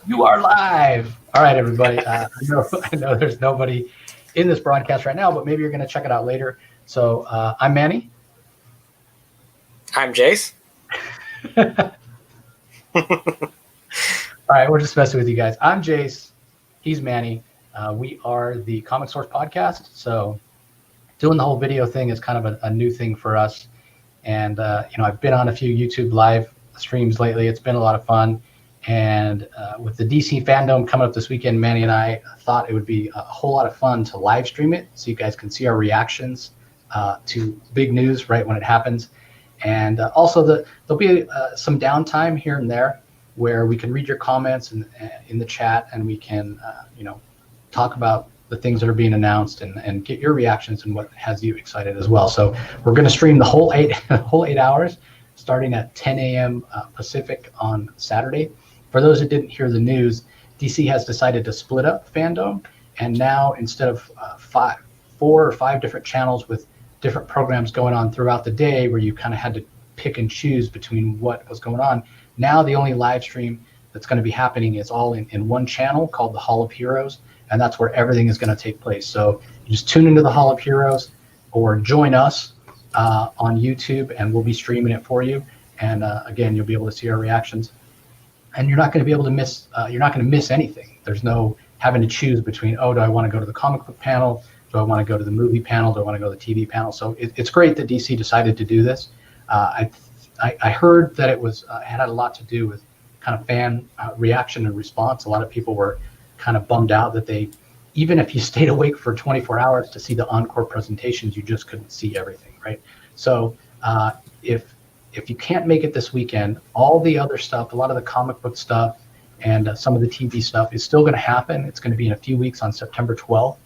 You are live. All right, everybody. I know there's nobody in this broadcast right now, but maybe you're going to check it out later. So I'm Manny. I'm Jace. All right, we're just messing with you guys. I'm Jace. He's Manny. We are the Comic Source podcast. So doing the whole video thing is kind of a new thing for us. And, I've been on a few YouTube live streams lately. It's been a lot of fun. And with the DC Fandome coming up this weekend, Manny and I thought it would be a whole lot of fun to live stream it so you guys can see our reactions to big news right when it happens. And also there'll be some downtime here and there where we can read your comments in the chat, and we can, talk about the things that are being announced and get your reactions and what has you excited as well. So we're going to stream the whole 8 hours starting at 10 a.m. Pacific on Saturday. For those who didn't hear the news, DC has decided to split up Fandome, and now instead of 4 or 5 different channels with different programs going on throughout the day where you kind of had to pick and choose between what was going on, now the only live stream that's going to be happening is all in one channel called the Hall of Heroes, and that's where everything is going to take place. So you just tune into the Hall of Heroes or join us on YouTube, and we'll be streaming it for you. And again, you'll be able to see our reactions. And you're not going to be able to miss. You're not going to miss anything. There's no having to choose between, do I want to go to the comic book panel? Do I want to go to the movie panel? Do I want to go to the TV panel? So it's great that DC decided to do this. I heard that it was had a lot to do with kind of fan reaction and response. A lot of people were kind of bummed out that even if you stayed awake for 24 hours to see the encore presentations, you just couldn't see everything, right? So if you can't make it this weekend, all the other stuff, a lot of the comic book stuff and some of the TV stuff is still going to happen. It's going to be in a few weeks on September 12th.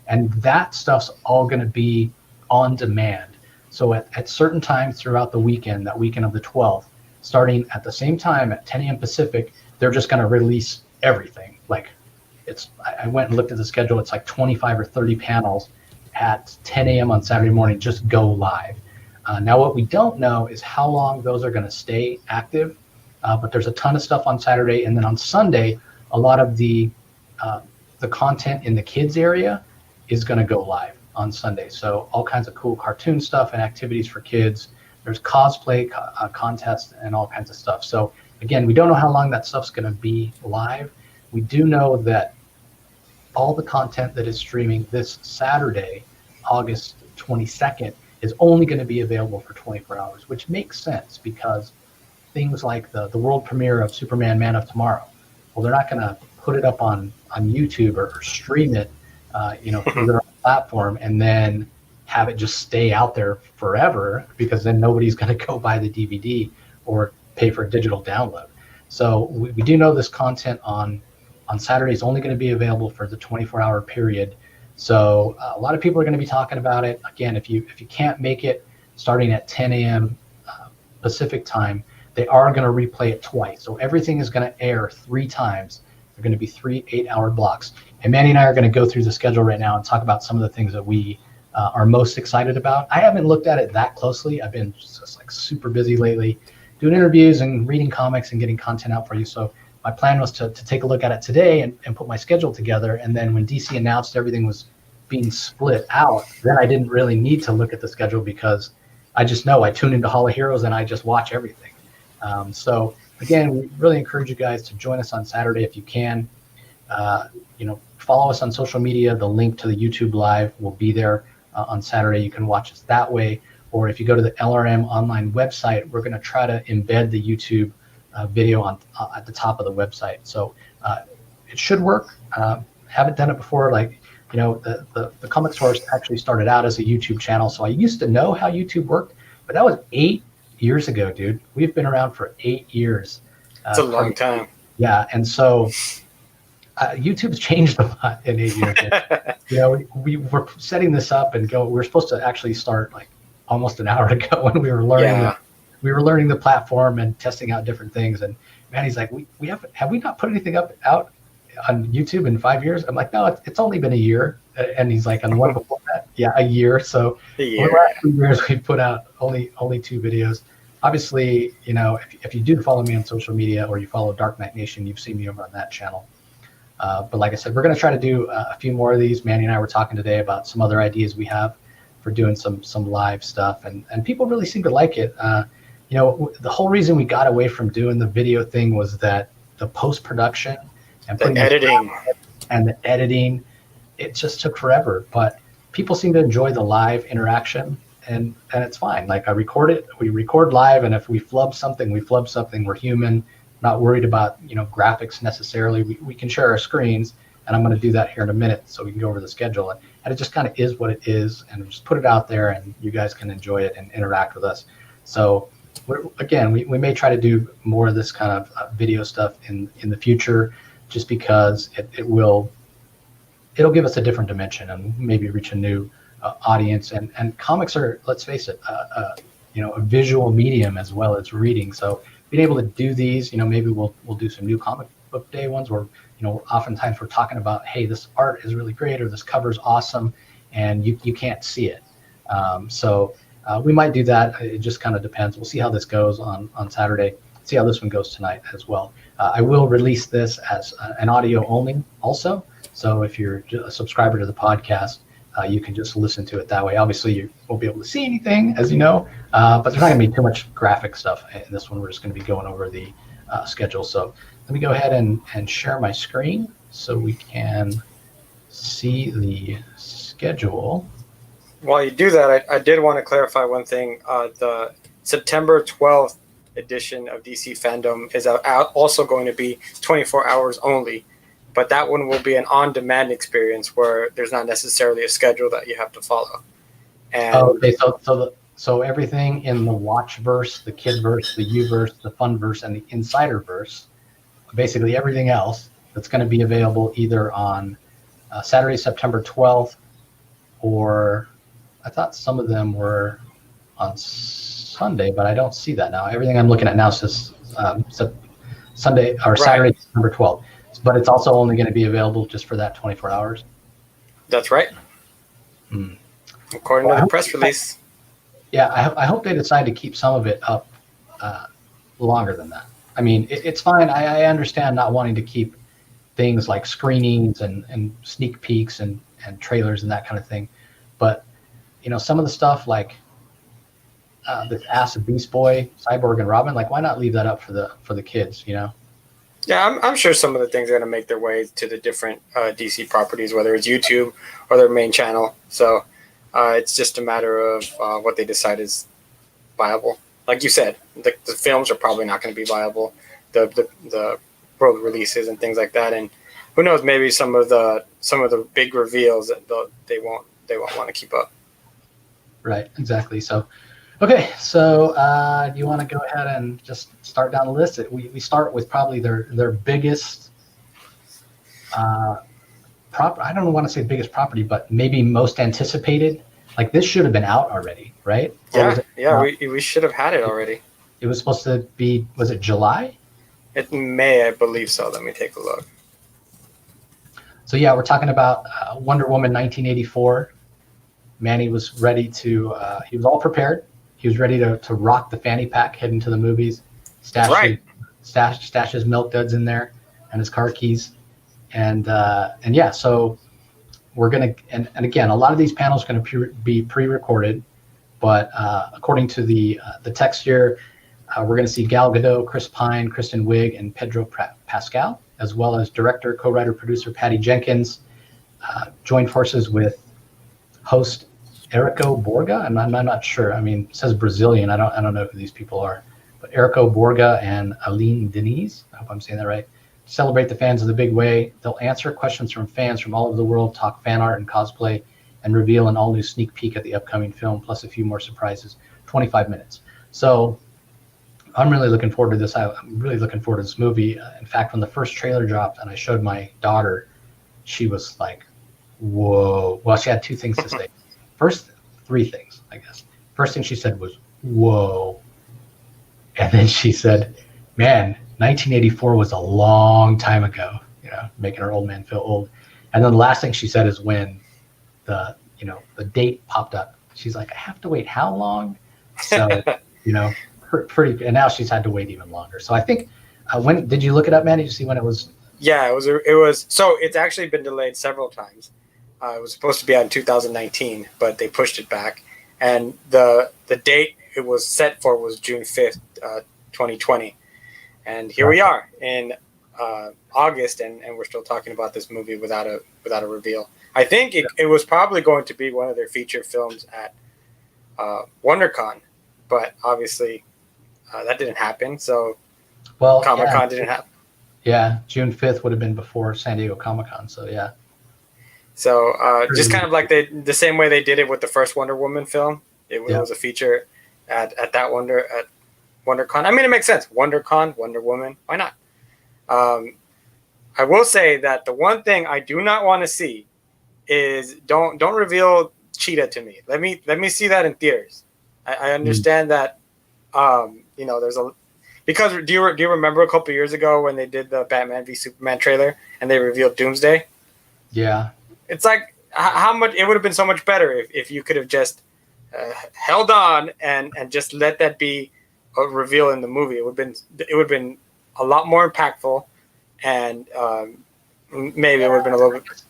And that stuff's all going to be on demand. So at certain times throughout the weekend, that weekend of the 12th, starting at the same time at 10 a.m. Pacific, they're just going to release everything. Like I went and looked at the schedule. It's like 25 or 30 panels at 10 a.m. on Saturday morning, just go live. Now, what we don't know is how long those are going to stay active, but there's a ton of stuff on Saturday. And then on Sunday, a lot of the content in the kids area is going to go live on Sunday. So all kinds of cool cartoon stuff and activities for kids. There's cosplay contests and all kinds of stuff. So again, we don't know how long that stuff's going to be live. We do know that all the content that is streaming this Saturday, August 22nd, is only going to be available for 24 hours, which makes sense because things like the world premiere of Superman Man of Tomorrow, well, they're not going to put it up on YouTube or stream it through their own platform and then have it just stay out there forever, because then nobody's going to go buy the DVD or pay for a digital download. So we do know this content on Saturday is only going to be available for the 24-hour period. So a lot of people are going to be talking about it. Again, if you can't make it starting at 10 a.m. Pacific time, they are going to replay it twice. So everything is going to air 3 times. They're going to be 3 8-hour blocks. And Manny and I are going to go through the schedule right now and talk about some of the things that we are most excited about. I haven't looked at it that closely. I've been just like super busy lately doing interviews and reading comics and getting content out for you. So my plan was to take a look at it today and put my schedule together. And then when DC announced everything was being split out, then I didn't really need to look at the schedule because I just know I tune into Hall of Heroes and I just watch everything. So again, we really encourage you guys to join us on Saturday if you can. Follow us on social media. The link to the YouTube Live will be there on Saturday. You can watch us that way. Or if you go to the LRM online website, we're going to try to embed the YouTube video at the top of the website. So it should work. Haven't done it before. The Comic Source actually started out as a YouTube channel. So I used to know how YouTube worked, but that was 8 years ago, dude. We've been around for 8 years. It's a long time. Yeah. And so YouTube's changed a lot in 8 years. We were setting this up and we're supposed to actually start like almost an hour ago when we were learning. We were learning the platform and testing out different things. And Manny's like, have we not put anything out on YouTube in 5 years? I'm like, no, it's only been a year. And he's like, on the one before that, a year. So over the last 2 years, we put out only 2 videos. obviously, if you do follow me on social media or you follow Dark Knight Nation, you've seen me over on that channel. But like I said, we're going to try to do a few more of these. Manny and I were talking today about some other ideas we have for doing some live stuff, and people really seem to like it. The whole reason we got away from doing the video thing was that the post-production and the editing and the editing, it just took forever. But people seem to enjoy the live interaction, and it's fine. Like we record live, and if we flub something, We're human, not worried about graphics necessarily. We can share our screens, and I'm going to do that here in a minute so we can go over the schedule. And it just kind of is what it is, and just put it out there, and you guys can enjoy it and interact with us. So we may try to do more of this kind of video stuff in the future, just because it'll give us a different dimension and maybe reach a new audience. And comics are, let's face it, a visual medium as well as reading. So being able to do these, maybe we'll do some new comic book day ones where oftentimes we're talking about, hey, this art is really great, or this cover is awesome, and you can't see it. We might do that. It just kind of depends. We'll see how this goes on Saturday. See how this one goes tonight as well. I will release this as an audio only also. So if you're a subscriber to the podcast, you can just listen to it that way. Obviously, you won't be able to see anything, as you know, but there's not going to be too much graphic stuff in this one. We're just going to be going over the schedule. So let me go ahead and share my screen so we can see the schedule. While you do that, I did want to clarify one thing. The September 12th edition of DC Fandome is also going to be 24 hours only, but that one will be an on-demand experience where there's not necessarily a schedule that you have to follow. And okay, so everything in the Watchverse, the Kidverse, the Uverse, the Funverse, and the Insiderverse, basically everything else, that's going to be available either on Saturday, September 12th, or I thought some of them were on Sunday, but I don't see that now. Everything I'm looking at now says Sunday or Saturday, September 12th. But it's also only going to be available just for that 24 hours. That's right. According to the press release. Yeah, I hope they decide to keep some of it up longer than that. I mean, it's fine. I understand not wanting to keep things like screenings and sneak peeks and trailers and that kind of thing. But some of the stuff like this Acid Beast Boy, Cyborg, and Robin, like, why not leave that up for the kids? Yeah, I'm sure some of the things are going to make their way to the different DC properties, whether it's YouTube or their main channel. So it's just a matter of what they decide is viable. Like you said, the films are probably not going to be viable, the world releases and things like that. And who knows, maybe some of the big reveals that they won't want to keep up. Right, exactly. So, okay, so do you want to go ahead and just start down the list? We start with probably their biggest, I don't want to say biggest property, but maybe most anticipated. Like, this should have been out already, right? We should have had it already. It was supposed to be, was it July? It may, I believe so. Let me take a look. So yeah, we're talking about Wonder Woman 1984. Manny was ready to, he was all prepared. He was ready to rock the fanny pack, head into the movies, stash his milk duds in there and his car keys. And yeah, so we're going to, and again, a lot of these panels are going to be pre-recorded, but according to the text here, we're going to see Gal Gadot, Chris Pine, Kristen Wiig, and Pedro Pascal, as well as director, co-writer, producer Patty Jenkins, join forces with host Erico Borga. I'm not sure. I mean, it says Brazilian. I don't know who these people are, but Erico Borga and Aline Denise, I hope I'm saying that right, celebrate the fans of the big way. They'll answer questions from fans from all over the world, talk fan art and cosplay, and reveal an all-new sneak peek at the upcoming film, plus a few more surprises. 25 minutes. So I'm really looking forward to this. I'm really looking forward to this movie. In fact, when the first trailer dropped and I showed my daughter, she was like, whoa. Well, she had two things to say. First, three things, I guess. First thing she said was, whoa. And then she said, man, 1984 was a long time ago, making her old man feel old. And then the last thing she said is when the date popped up. She's like, I have to wait how long? So, pretty, and now she's had to wait even longer. So I think, when did you look it up, man? Did you see when it was? Yeah, it was. So it's actually been delayed several times. It was supposed to be out in 2019, but they pushed it back, and the date it was set for was June 5th, 2020, and here we are in August, and we're still talking about this movie without a reveal. I think it was probably going to be one of their feature films at WonderCon, but obviously that didn't happen. So Comic-Con didn't happen. Yeah, June 5th would have been before San Diego Comic-Con. So yeah. So just kind of like the same way they did it with the first Wonder Woman film. It was a feature at WonderCon. I mean, it makes sense. WonderCon, Wonder Woman. Why not? I will say that the one thing I do not want to see is don't reveal Cheetah to me. Let me see that in theaters. I understand that. There's because do you remember a couple years ago when they did the Batman v Superman trailer and they revealed Doomsday? Yeah. It's like how much it would have been so much better if you could have just held on and just let that be a reveal in the movie. It would have been a lot more impactful, and maybe it would have been a little bit.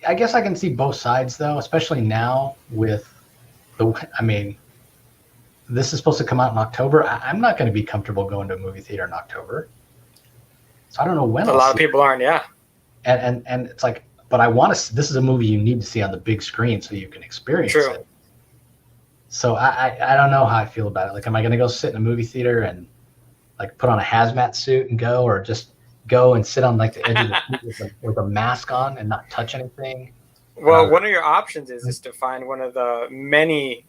I guess I can see both sides though, especially now with this is supposed to come out in October. I'm not going to be comfortable going to a movie theater in October, so I don't know when. A lot of people aren't, yeah. And it's like, but I want to. This is a movie you need to see on the big screen so you can experience it. So I don't know how I feel about it. Like, am I going to go sit in a movie theater and like put on a hazmat suit and go, or just go and sit on like the edge of the seat with a mask on and not touch anything? Well, one of your options is to find one of the many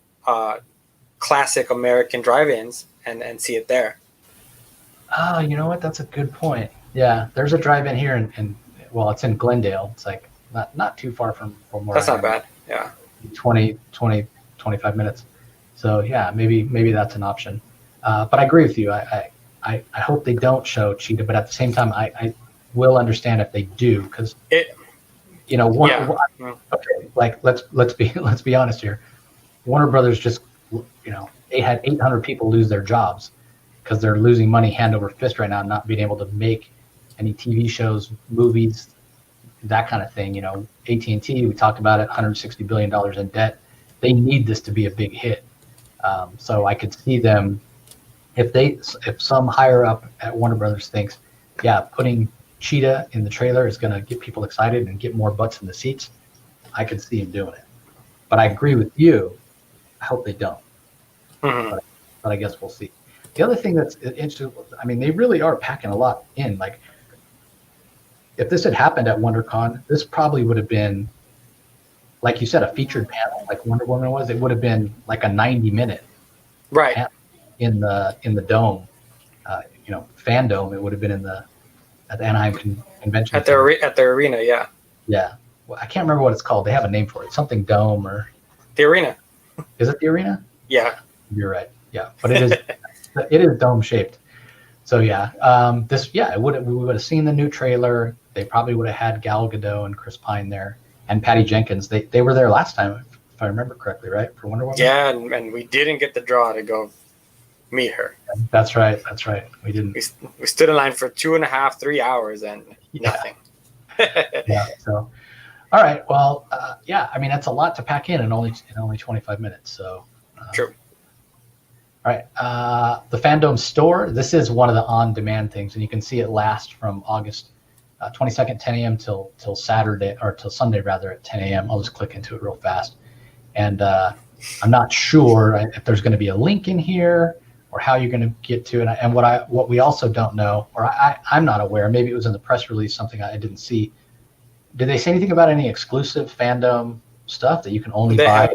classic American drive-ins and see it there. Oh, you know what? That's a good point. Yeah, there's a drive-in here in it's in Glendale. It's like not too far from where that's not bad. Yeah. 25 minutes. So yeah, maybe that's an option. But I agree with you. I hope they don't show Cheetah, but at the same time, I will understand if they do, because okay, like let's be honest here. Warner Brothers just they had 800 people lose their jobs because they're losing money hand over fist right now, not being able to make any TV shows, movies, that kind of thing. AT&T, we talked about it, $160 billion in debt. They need this to be a big hit. So I could see them, if some higher up at Warner Brothers thinks, putting Cheetah in the trailer is going to get people excited and get more butts in the seats, I could see him doing it. But I agree with you. I hope they don't. Mm-hmm. But I guess we'll see. The other thing that's interesting, they really are packing a lot in. Like, if this had happened at WonderCon, this probably would have been, like you said, a featured panel, like Wonder Woman was. It would have been like a 90-minute right in the dome, Fandome. It would have been at the Anaheim Convention at the arena. Yeah. Yeah. Well, I can't remember what it's called. They have a name for it. Something Dome or the arena. Is it the arena? Yeah. You're right. Yeah, but it is it is dome shaped. So yeah, we would have seen the new trailer. They probably would have had Gal Gadot and Chris Pine there, and Patty Jenkins. They were there last time, if I remember correctly, right? For Wonder Woman. Yeah, and we didn't get the draw to go meet her. That's right. We didn't. We stood in line for 2.5, 3 hours and nothing. Yeah. So, all right. Well, that's a lot to pack in only 25 minutes. So. True. All right. The Fandome store. This is one of the on-demand things, and you can see it last from August 22nd, 10 a.m. till Saturday, or till Sunday rather, at 10 a.m. I'll just click into it real fast. And I'm not sure if there's going to be a link in here or how you're going to get to it. And what we also don't know, or I'm not aware, maybe it was in the press release, something I didn't see. Did they say anything about any exclusive Fandome stuff that you can only buy?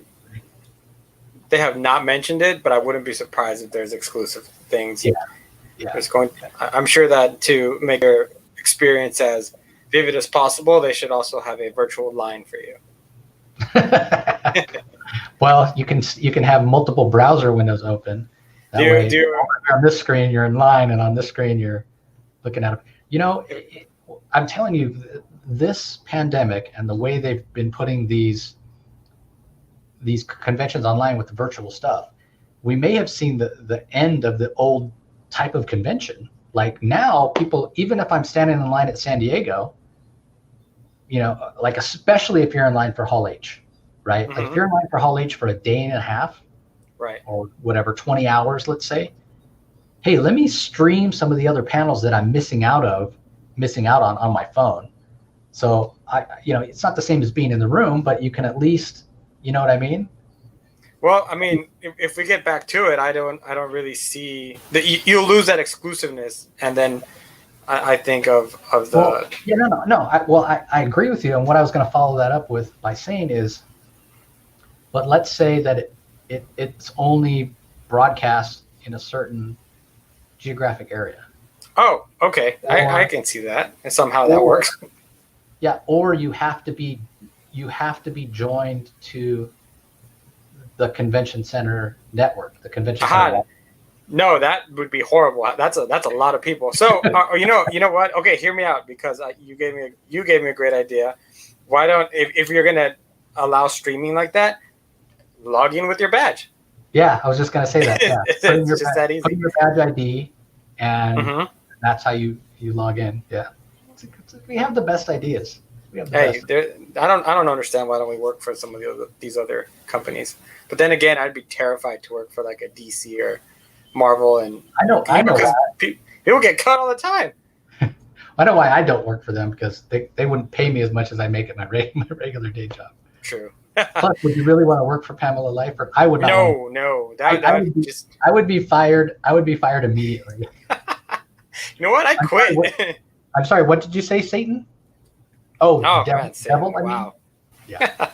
They have not mentioned it, but I wouldn't be surprised if there's exclusive things. Yeah. I'm sure that to make your experience as vivid as possible, they should also have a virtual line for you. Well, you can have multiple browser windows open. On this screen you're in line, and on this screen you're looking at it. I'm telling you, this pandemic and the way they've been putting these conventions online with the virtual stuff, we may have seen the end of the old type of convention. Like now, people, even if I'm standing in line at San Diego, like especially if you're in line for Hall H, right? Like if you're in line for Hall H for a day and a half, right, or whatever, 20 hours, let's say, hey, let me stream some of the other panels that I'm missing out on my phone. So it's not the same as being in the room, but you can at least, you know what I mean? Well, I mean, if we get back to it, I don't really see that you'll lose that exclusiveness, and then I think of the. Well, yeah, no. I agree with you, and what I was going to follow that up with by saying is, but let's say that it's only broadcast in a certain geographic area. Oh, okay, I can see that, and somehow that works. Yeah, or you have to be joined to the convention center network, the convention center. No, that would be horrible. That's a lot of people. So you know what? Okay, hear me out, because you gave me a great idea. Why don't, if you're gonna allow streaming like that, log in with your badge. Yeah, I was just gonna say that. Yeah. It's just that easy. Put in your badge ID, and that's how you log in. Yeah, we have the best ideas. I don't understand why don't we work for some of these other companies. But then again, I'd be terrified to work for like a DC or Marvel, and I know because people get cut all the time. I know why I don't work for them, because they wouldn't pay me as much as I make at my regular day job. True. Plus, would you really want to work for Pamela Leifer? I would not. No. I would be fired. I would be fired immediately. You know what? I quit. I'm sorry. What did you say, Satan? Oh, devil. Wow. Yeah. All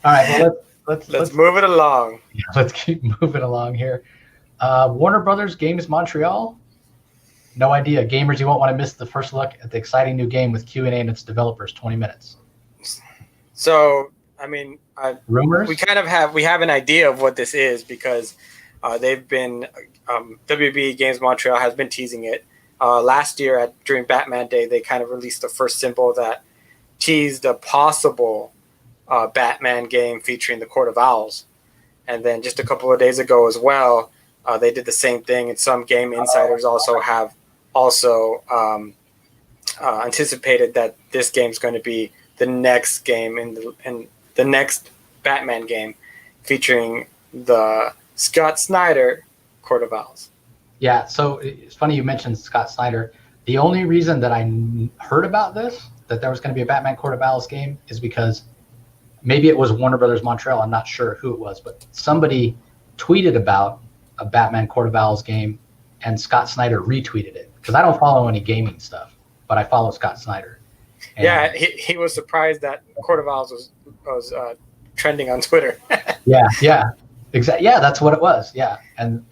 right. Well, let's move it along. Yeah, let's keep moving along here. Warner Brothers Games Montreal. No idea. Gamers, you won't want to miss the first look at the exciting new game with Q&A and its developers. 20 minutes. So, I mean, rumors. We have an idea of what this is, because they've been WB Games Montreal has been teasing it. Last year during Batman Day, they kind of released the first symbol that teased a possible Batman game featuring the Court of Owls. And then just a couple of days ago as well, they did the same thing, and some game insiders have anticipated that this game's going to be the next game in the next Batman game featuring the Scott Snyder Court of Owls. Yeah, so it's funny you mentioned Scott Snyder. The only reason that I heard about this, that there was going to be a Batman Court of Owls game, is because maybe it was Warner Brothers Montreal. I'm not sure who it was, but somebody tweeted about a Batman Court of Owls game, and Scott Snyder retweeted it. Because I don't follow any gaming stuff, but I follow Scott Snyder. And yeah, he was surprised that Court of Owls was trending on Twitter. Yeah, exactly. Yeah, that's what it was. Yeah, and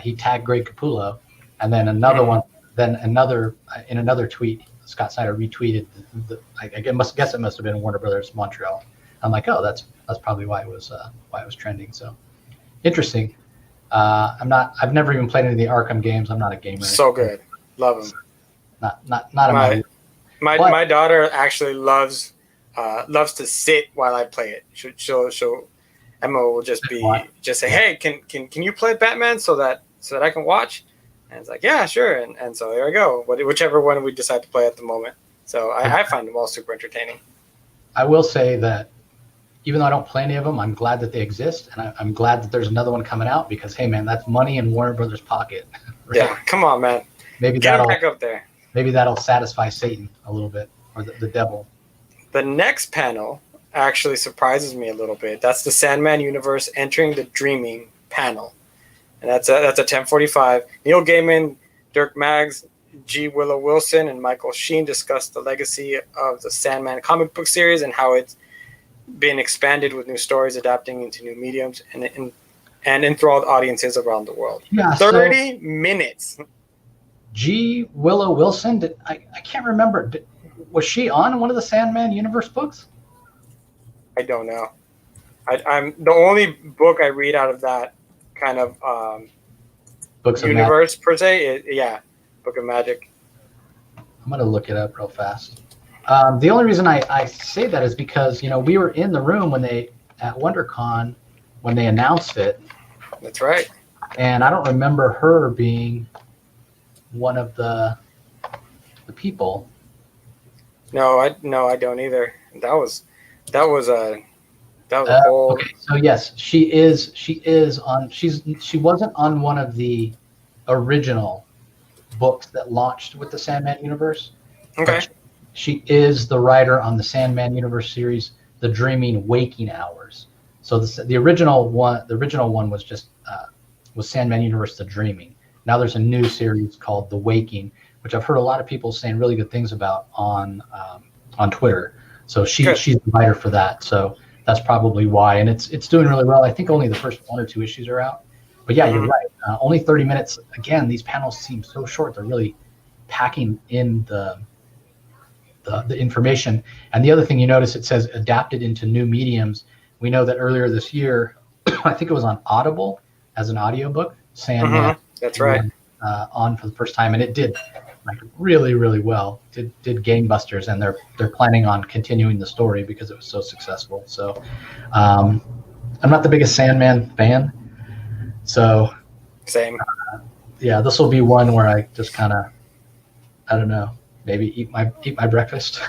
he tagged Greg Capullo, and then another one, then in another tweet, Scott Snyder retweeted. I guess it must have been Warner Brothers Montreal. I'm like, oh, that's probably why it was trending. So interesting. I've never even played any of the Arkham games. I'm not a gamer. So good, love them. Not my daughter actually loves to sit while I play it. She'll Emma will just say, hey, can you play Batman so that I can watch? And it's like, yeah, sure. And so there we go. Whichever one we decide to play at the moment. So I find them all super entertaining. I will say that even though I don't play any of them, I'm glad that they exist, and I'm glad that there's another one coming out, because hey, man, that's money in Warner Brothers' pocket. Right? Yeah, come on, man. Maybe get him back up there. Maybe that'll satisfy Satan a little bit, or the devil. The next panel actually surprises me a little bit. That's the Sandman universe entering the Dreaming panel, and that's a 10:45. Neil Gaiman, Dirk Maggs, G. Willow Wilson, and Michael Sheen discussed the legacy of the Sandman comic book series and how it's been expanded with new stories adapting into new mediums and enthralled audiences around the world. Yeah, 30 minutes. G. Willow Wilson, I can't remember. Was she on one of the Sandman universe books? I don't know. I'm the only book I read out of that kind of Books universe per se. Book of Magic. I'm gonna look it up real fast. The only reason I say that is because we were in the room at WonderCon when they announced it. That's right. and I don't remember her being one of the people. No, I don't either. That was a whole. Okay, so yes, she is on. She wasn't on one of the original books that launched with the Sandman universe. Okay. But she is the writer on the Sandman universe series, The Dreaming Waking Hours. So the original one was just was Sandman universe, The Dreaming. Now there's a new series called The Waking, which I've heard a lot of people saying really good things about on Twitter. So she's the writer for that. So that's probably why, and it's doing really well. I think only the first 1 or 2 issues are out. But yeah, you're right. Only 30 minutes. Again, these panels seem so short. They're really packing in the information. And the other thing you notice, it says adapted into new mediums. We know that earlier this year, I think it was on Audible as an audiobook, Sandman. That's right. On for the first time, and it did like really, really well. Did gangbusters, and they're planning on continuing the story because it was so successful. So I'm not the biggest Sandman fan. So same. Yeah, this will be one where I just kind of, I don't know, maybe eat my breakfast.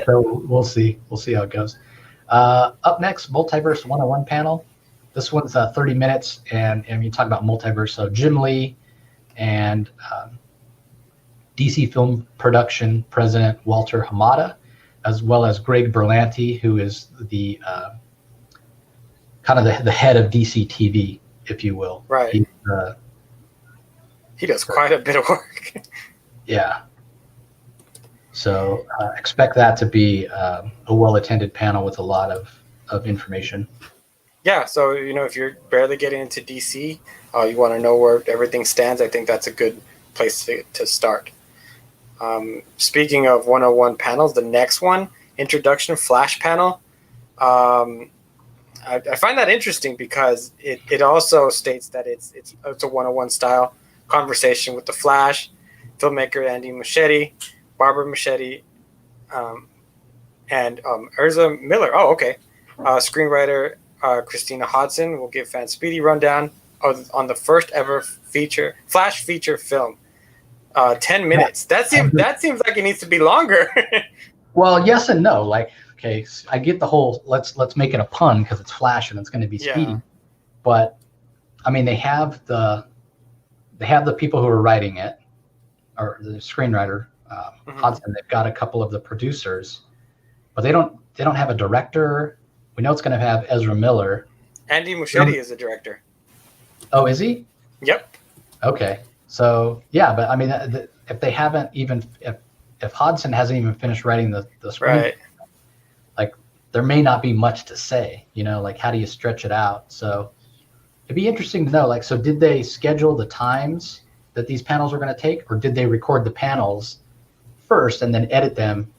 So we'll see how it goes. Up next, Multiverse 101 panel. This one's 30 minutes, and you talk about Multiverse. So Jim Lee and DC Film Production President Walter Hamada, as well as Greg Berlanti, who is the kind of the head of DC TV, if you will. Right. He does quite a bit of work. Yeah. So expect that to be a well-attended panel with a lot of information. Yeah, so if you're barely getting into DC, you want to know where everything stands, I think that's a good place to start. Speaking of 101 panels, the next one, Introduction Flash panel, I find that interesting because it also states that it's a 101 style conversation with the Flash, filmmaker Andy Muschietti, Barbara Muschietti, and Ezra Miller. Oh, okay. Screenwriter Christina Hodson will give fans speedy rundown on the first ever Flash feature film. 10 minutes. That seems like it needs to be longer. Well, yes and no. Like, okay, I get the whole let's make it a pun because it's Flash and it's going to be speedy. Yeah. But I mean, they have the people who are writing it, or the screenwriter Hodson. They've got a couple of the producers, but they don't have a director. We know it's going to have Ezra Miller. Andy Muschietti is the director. Oh, is he? Yep. Okay. So yeah, but I mean, if they haven't even if Hodson hasn't even finished writing the screenplay, right, like there may not be much to say. Like how do you stretch it out? So it'd be interesting to know. Like, so did they schedule the times that these panels are going to take, or did they record the panels first and then edit them,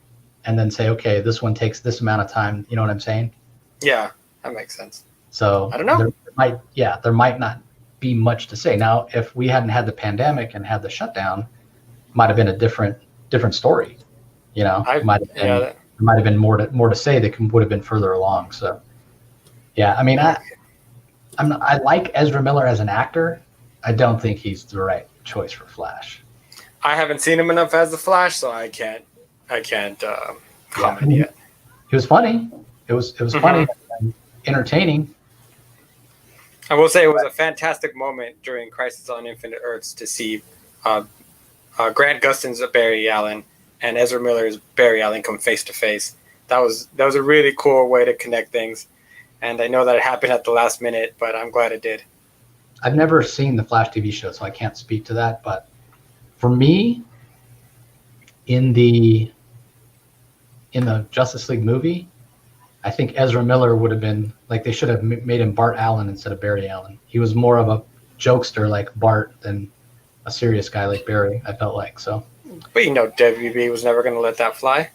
and then say, okay, this one takes this amount of time? You know what I'm saying? Yeah, that makes sense. So I don't know. There might not be much to say. Now, if we hadn't had the pandemic and had the shutdown, might have been a different story. Might have been more to say that would have been further along. So, yeah, I mean, I like Ezra Miller as an actor. I don't think he's the right choice for Flash. I haven't seen him enough as the Flash, so I can't comment yet. He was funny. It was funny and entertaining. I will say it was a fantastic moment during Crisis on Infinite Earths to see Grant Gustin's Barry Allen and Ezra Miller's Barry Allen come face to face. That was a really cool way to connect things, and I know that it happened at the last minute, but I'm glad it did. I've never seen the Flash TV show, so I can't speak to that. But for me, in the Justice League movie, I think Ezra Miller would have been like, they should have made him Bart Allen instead of Barry Allen. He was more of a jokester like Bart than a serious guy like Barry, I felt like. So, but WB was never going to let that fly.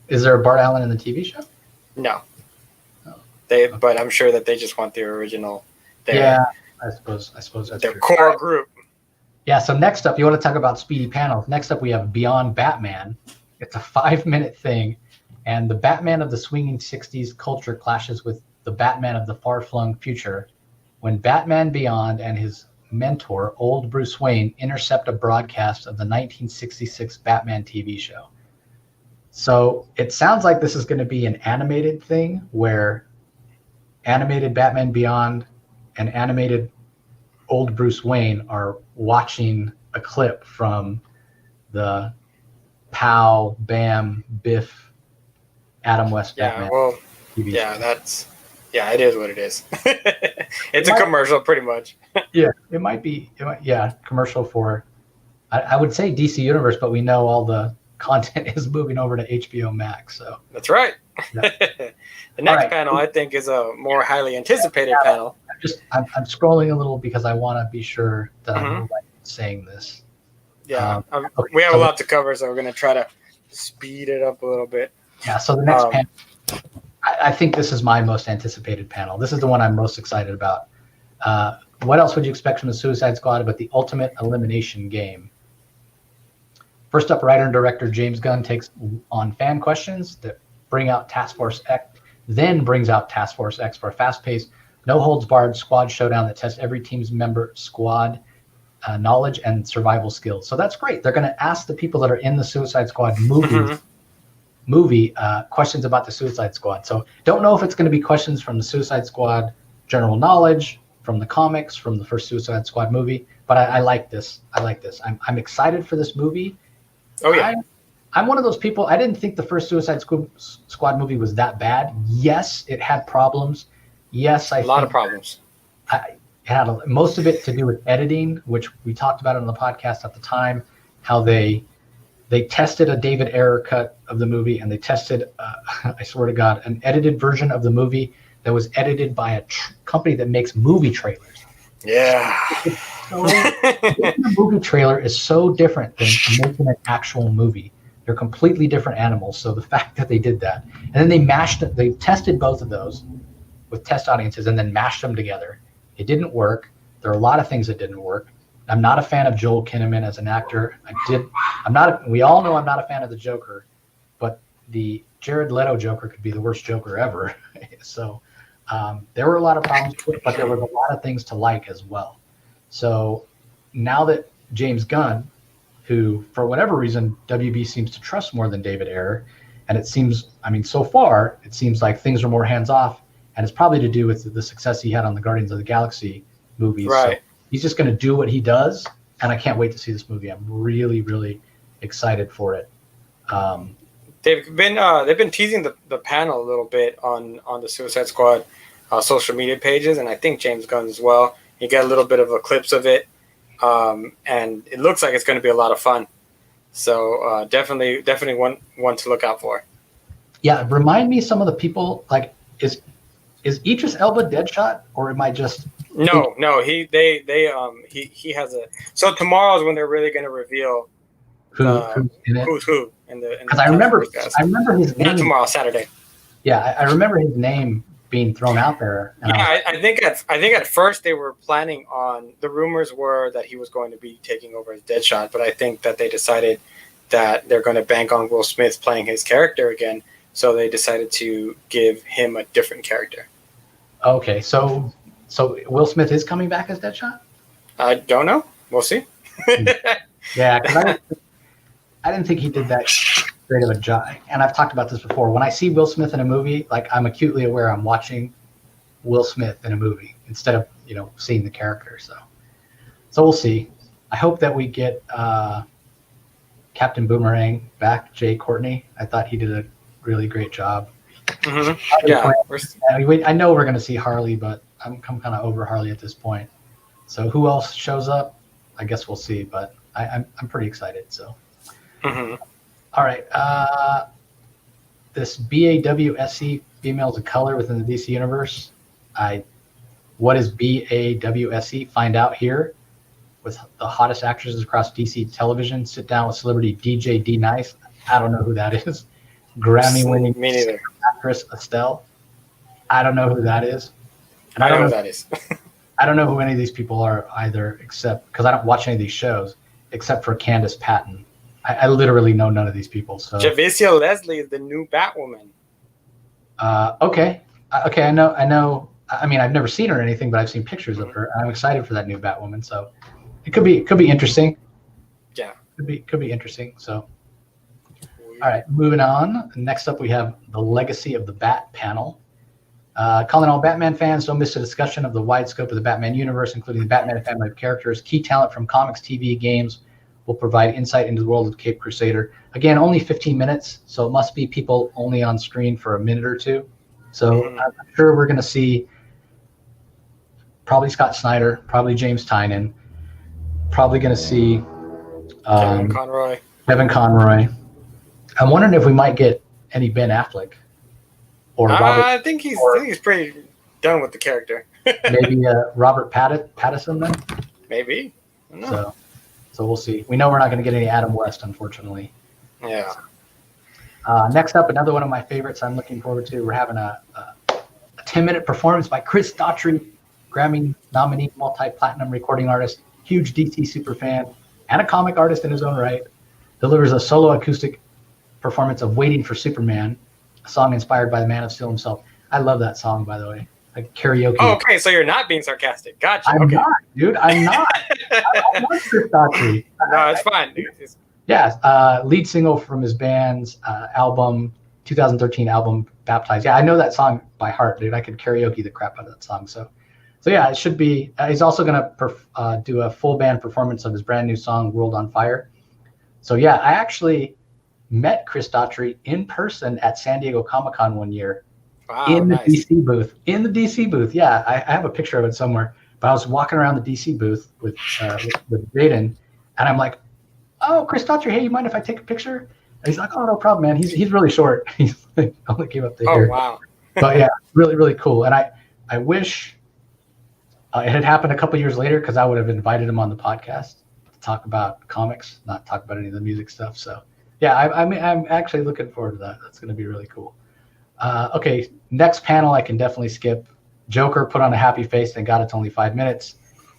Is there a Bart Allen in the TV show? No. Oh, okay. But I'm sure that they just want the original. Yeah, I suppose that's their true. Core group. Yeah. So next up, you want to talk about speedy panels. Next up, we have Beyond Batman. It's a 5-minute thing. And the Batman of the swinging 60s culture clashes with the Batman of the far-flung future, when Batman Beyond and his mentor, old Bruce Wayne, intercept a broadcast of the 1966 Batman TV show. So it sounds like this is going to be an animated thing where animated Batman Beyond and animated old Bruce Wayne are watching a clip from the Pow, Bam, Biff, Adam West Batman. Well, TV yeah, show. it is what it is. It's a commercial, pretty much. Yeah, it might be. Commercial for, I would say DC Universe, but we know all the content is moving over to HBO Max. So that's right. Yeah. The next panel, I think, is a more highly anticipated panel. I'm scrolling a little because I want to be sure that I'm right saying this. Yeah, we have a lot to cover, so we're going to try to speed it up a little bit. Yeah, so the next panel, I think this is my most anticipated panel. This is the one I'm most excited about. What else would you expect from the Suicide Squad but the ultimate elimination game? First up, writer and director James Gunn takes on fan questions that bring out Task Force X, then brings out Task Force X for a fast-paced, no-holds-barred squad showdown that tests every team's member squad knowledge and survival skills. So that's great. They're going to ask the people that are in the Suicide Squad movie questions about the Suicide Squad. So don't know if it's going to be questions from the Suicide Squad general knowledge, from the comics, from the first Suicide Squad movie, but I like this. I'm excited for this movie. Oh yeah. I'm one of those people. I didn't think the first Suicide Squad movie was that bad. Yes, it had problems. Yes, a lot of problems. It had most of it to do with editing, which we talked about on the podcast at the time. How they tested a David Ayer cut of the movie, and they tested, I swear to God, an edited version of the movie that was edited by a company that makes movie trailers. Yeah. Making a movie trailer is so different than making an actual movie. They're completely different animals. So the fact that they did that, and then they tested both of those with test audiences and then mashed them together. It didn't work. There are a lot of things that didn't work. I'm not a fan of Joel Kinnaman as an actor. We all know I'm not a fan of the Joker, but the Jared Leto Joker could be the worst Joker ever. So there were a lot of problems with it, but there was a lot of things to like as well. So now that James Gunn, who for whatever reason WB seems to trust more than David Ayer, and it seems, so far it seems like things are more hands off, and it's probably to do with the success he had on the Guardians of the Galaxy movies. Right. So he's just going to do what he does, and I can't wait to see this movie. I'm really, really excited for it. They've been teasing the panel a little bit on the Suicide Squad social media pages, and I think James Gunn as well. You get a little bit of a clips of it, and it looks like it's going to be a lot of fun. So definitely one to look out for. Yeah, remind me some of the people. Like, is Idris Elba Deadshot, or am I just? No. He has a. So tomorrow is when they're really going to reveal who's in it. Who's who in the. Because I remember his name. Not tomorrow, Saturday. Yeah, I remember his name being thrown out there. I think at first they were planning on, the rumors were that he was going to be taking over as Deadshot, but I think that they decided that they're going to bank on Will Smith playing his character again, so they decided to give him a different character. Okay, so Will Smith is coming back as Deadshot? I don't know. We'll see. Yeah, because I didn't think he did that great of a job. And I've talked about this before. When I see Will Smith in a movie, like, I'm acutely aware I'm watching Will Smith in a movie instead of, seeing the character. So we'll see. I hope that we get Captain Boomerang back, Jay Courtney. I thought he did a really great job. Mm-hmm. Yeah. I know we're going to see Harley, but I'm kind of over Harley at this point. So who else shows up? I guess we'll see, but I'm pretty excited. So. Mm-hmm. All right. This BAWSC, females of color within the DC universe. What is BAWSC? Find out here with the hottest actresses across DC television. Sit down with celebrity DJ D Nice. I don't know who that is. Grammy-winning actress Estelle. I don't know who that is. And I don't know who that is. I don't know who any of these people are either, except because I don't watch any of these shows, except for Candace Patton. I literally know none of these people. So Javicia Leslie is the new Batwoman. Okay. Okay, I know. I mean, I've never seen her or anything, but I've seen pictures of her. I'm excited for that new Batwoman. So it could be interesting. Yeah. Could be interesting. So, all right, moving on. Next up, we have the Legacy of the Bat panel. Calling all Batman fans, don't miss a discussion of the wide scope of the Batman universe, including the Batman family of characters. Key talent from comics, TV, games will provide insight into the world of Cape Crusader. Again, only 15 minutes, so it must be people only on screen for a minute or two. So I'm sure we're going to see probably Scott Snyder, probably James Tynion, probably going to see Kevin Conroy. I'm wondering if we might get any Ben Affleck or Robert. I think he's pretty done with the character. Maybe Robert Pattinson then. Maybe. So we'll see. We know we're not going to get any Adam West, unfortunately. Yeah. Next up, another one of my favorites I'm looking forward to. We're having a 10-minute performance by Chris Daughtry, Grammy nominee, multi-platinum recording artist, huge DC superfan, and a comic artist in his own right. Delivers a solo acoustic performance of Waiting for Superman, a song inspired by the Man of Steel himself. I love that song, by the way. Like karaoke. Oh, okay, so you're not being sarcastic. Gotcha. I'm not, dude. I'm not. I love Chris Daughtry. No, it's fine. Yeah, lead single from his band's 2013 album, Baptized. Yeah, I know that song by heart, dude. I could karaoke the crap out of that song. So yeah, it should be. He's also going to do a full band performance of his brand new song, World on Fire. So yeah, I actually met Chris Daughtry in person at San Diego Comic-Con one year. Wow, in the nice. DC booth. In the DC booth, yeah. I have a picture of it somewhere. But I was walking around the DC booth with Jaden, and I'm like, "Oh, Chris Daughtry, hey, you mind if I take a picture?" And he's like, "Oh, no problem, man. He's really short. He's like, only came up to here." Oh, wow. But yeah, really, really cool. And I wish it had happened a couple years later, because I would have invited him on the podcast to talk about comics, not talk about any of the music stuff. So yeah, I'm actually looking forward to that. That's going to be really cool. Okay, next panel I can definitely skip. Joker put on a happy face and got it to only 5 minutes.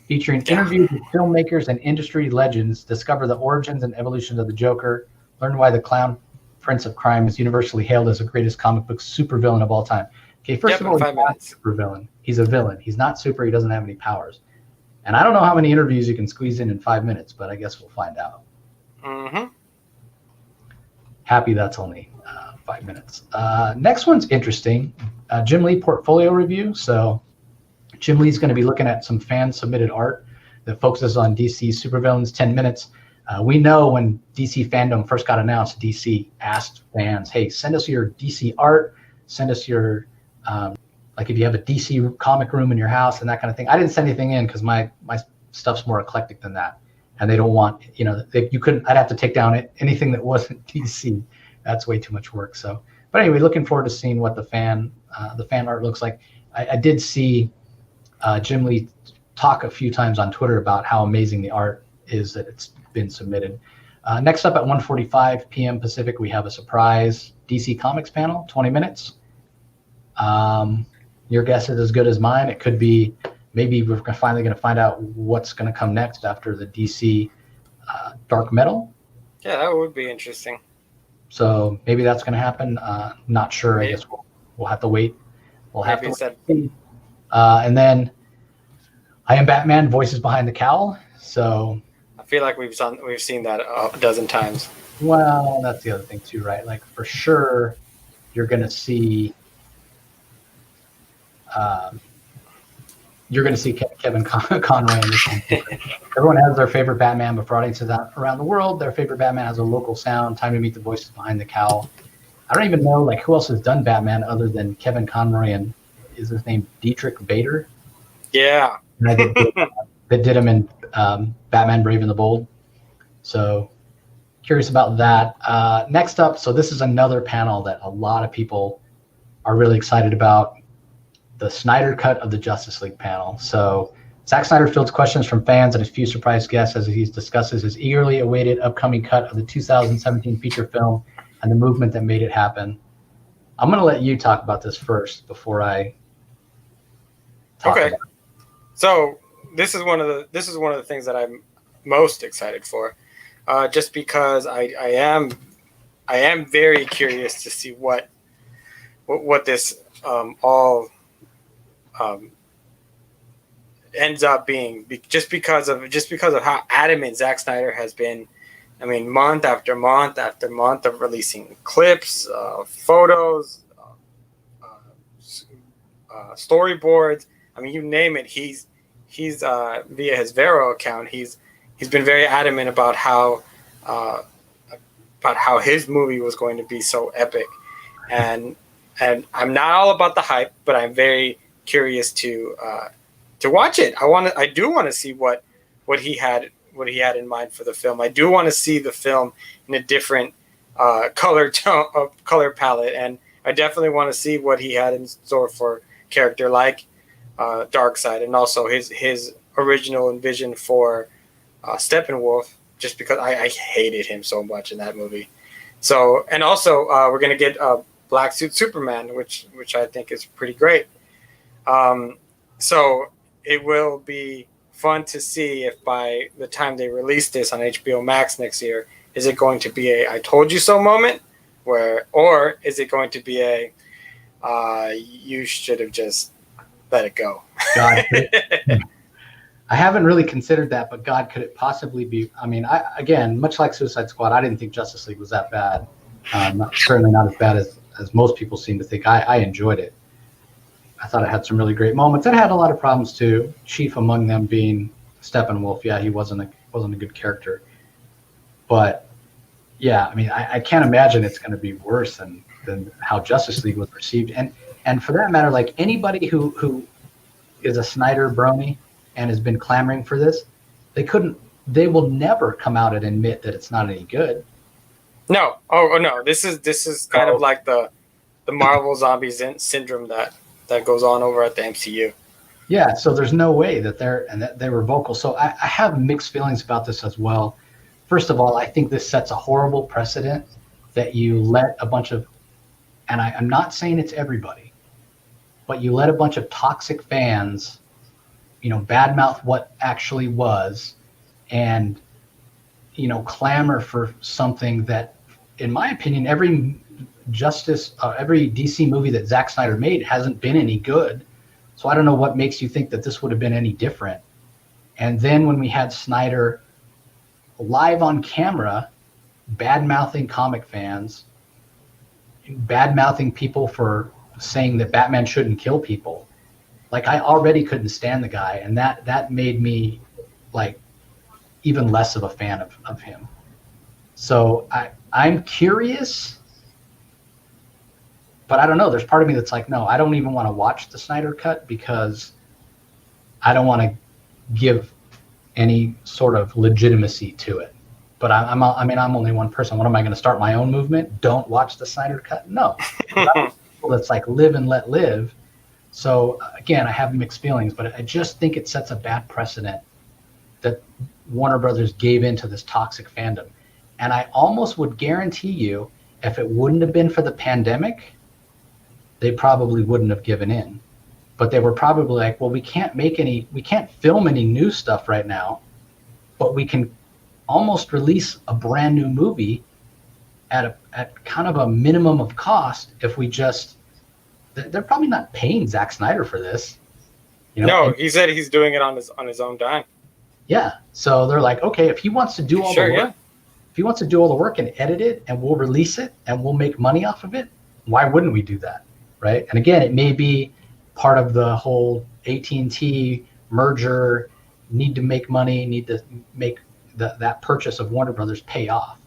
Featuring interviews with filmmakers and industry legends, discover the origins and evolution of the Joker, learn why the clown prince of crime is universally hailed as the greatest comic book supervillain of all time. Okay, first of all, he's not a supervillain. He's a villain. He's not super. He doesn't have any powers. And I don't know how many interviews you can squeeze in 5 minutes, but I guess we'll find out. Mm-hmm. Happy that's only 5 minutes. Next one's interesting. Jim Lee portfolio review. So Jim Lee's going to be looking at some fan-submitted art that focuses on DC supervillains, 10 minutes. We know when DC Fandome first got announced, DC asked fans, hey, send us your DC art, send us your, like if you have a DC comic room in your house and that kind of thing. I didn't send anything in because my stuff's more eclectic than that. And they don't want, I'd have to take down anything that wasn't DC. That's way too much work. So, but anyway, looking forward to seeing what the fan art looks like. I did see Jim Lee talk a few times on Twitter about how amazing the art is that it's been submitted. Next up at 1:45 p.m. Pacific, we have a surprise DC Comics panel, 20 minutes. Your guess is as good as mine. It could be, maybe we're finally going to find out what's going to come next after the DC Dark Metal. Yeah, that would be interesting. So maybe that's going to happen. Not sure. Maybe. I guess we'll have to wait. We'll have to wait. And then I Am Batman, Voices Behind the Cowl. So I feel like we've seen that a dozen times. Well, that's the other thing too, right? Like for sure, you're going to see Kevin Conrad in this one. Everyone has their favorite Batman, but for audiences around the world, their favorite Batman has a local sound. Time to meet the voices behind the cowl. I don't even know who else has done Batman other than Kevin Conroy and is his name Dietrich Bader? Yeah. That did him in Batman Brave and the Bold. So curious about that. Next up, so this is another panel that a lot of people are really excited about. The Snyder Cut of the Justice League panel. So Zack Snyder fields questions from fans and a few surprise guests as he discusses his eagerly awaited upcoming cut of the 2017 feature film and the movement that made it happen. I'm going to let you talk about this first before I talk about it. So this is one of the things that I'm most excited for, just because I am very curious to see what this all ends up being, just because of how adamant Zack Snyder has been. I mean, month after month after month of releasing clips, photos, storyboards. I mean, you name it. He's via his Vero account. He's been very adamant about how his movie was going to be so epic, and I'm not all about the hype, but I'm very curious to watch it. I do want to see what he had in mind for the film. I do want to see the film in a different color palette, and I definitely want to see what he had in store for character like Darkseid, and also his original envision for Steppenwolf, just because I hated him so much in that movie. So, and also we're gonna get Black Suit Superman, which I think is pretty great. So it will be fun to see if by the time they release this on HBO Max next year, is it going to be a "I told you so" moment, or is it going to be a you should have just let it go? God, I haven't really considered that, but God, could it possibly be? I mean, again, much like Suicide Squad, I didn't think Justice League was that bad. Certainly not as bad as most people seem to think. I enjoyed it. I thought it had some really great moments. It had a lot of problems too. Chief among them being Steppenwolf. Yeah, he wasn't a good character. But yeah, I mean, I can't imagine it's going to be worse than how Justice League was received. And for that matter, like anybody who is a Snyder brony and has been clamoring for this, they will never come out and admit that it's not any good. No. Oh no. This is kind of like the Marvel zombie syndrome that goes on over at the MCU. Yeah, so there's no way that they were vocal. So I have mixed feelings about this as well. First of all, I think this sets a horrible precedent that you let a bunch of, and I'm not saying it's everybody, but you let a bunch of toxic fans, badmouth what actually was, and clamor for something that, in my opinion, every DC movie that Zack Snyder made hasn't been any good. So I don't know what makes you think that this would have been any different. And then when we had Snyder live on camera, bad-mouthing comic fans, bad-mouthing people for saying that Batman shouldn't kill people, like I already couldn't stand the guy, and that made me like even less of a fan of him. So I'm curious, but I don't know. There's part of me that's like, no, I don't even want to watch the Snyder Cut because I don't want to give any sort of legitimacy to it. But I'm only one person. What am I going to start my own movement? Don't watch the Snyder Cut? No. That's like live and let live. So again, I have mixed feelings, but I just think it sets a bad precedent that Warner Brothers gave into this toxic fandom. And I almost would guarantee you, if it wouldn't have been for the pandemic, they probably wouldn't have given in. But they were probably like, well, we can't film any new stuff right now, but we can almost release a brand new movie at kind of a minimum of cost if we just, they're probably not paying Zack Snyder for this. No, he said he's doing it on his own dime. Yeah. So they're like, okay, if he wants to do all the work, yeah. If he wants to do all the work and edit it and we'll release it and we'll make money off of it, why wouldn't we do that? Right. And again, it may be part of the whole AT&T merger, need to make money, need to make that purchase of Warner Brothers pay off.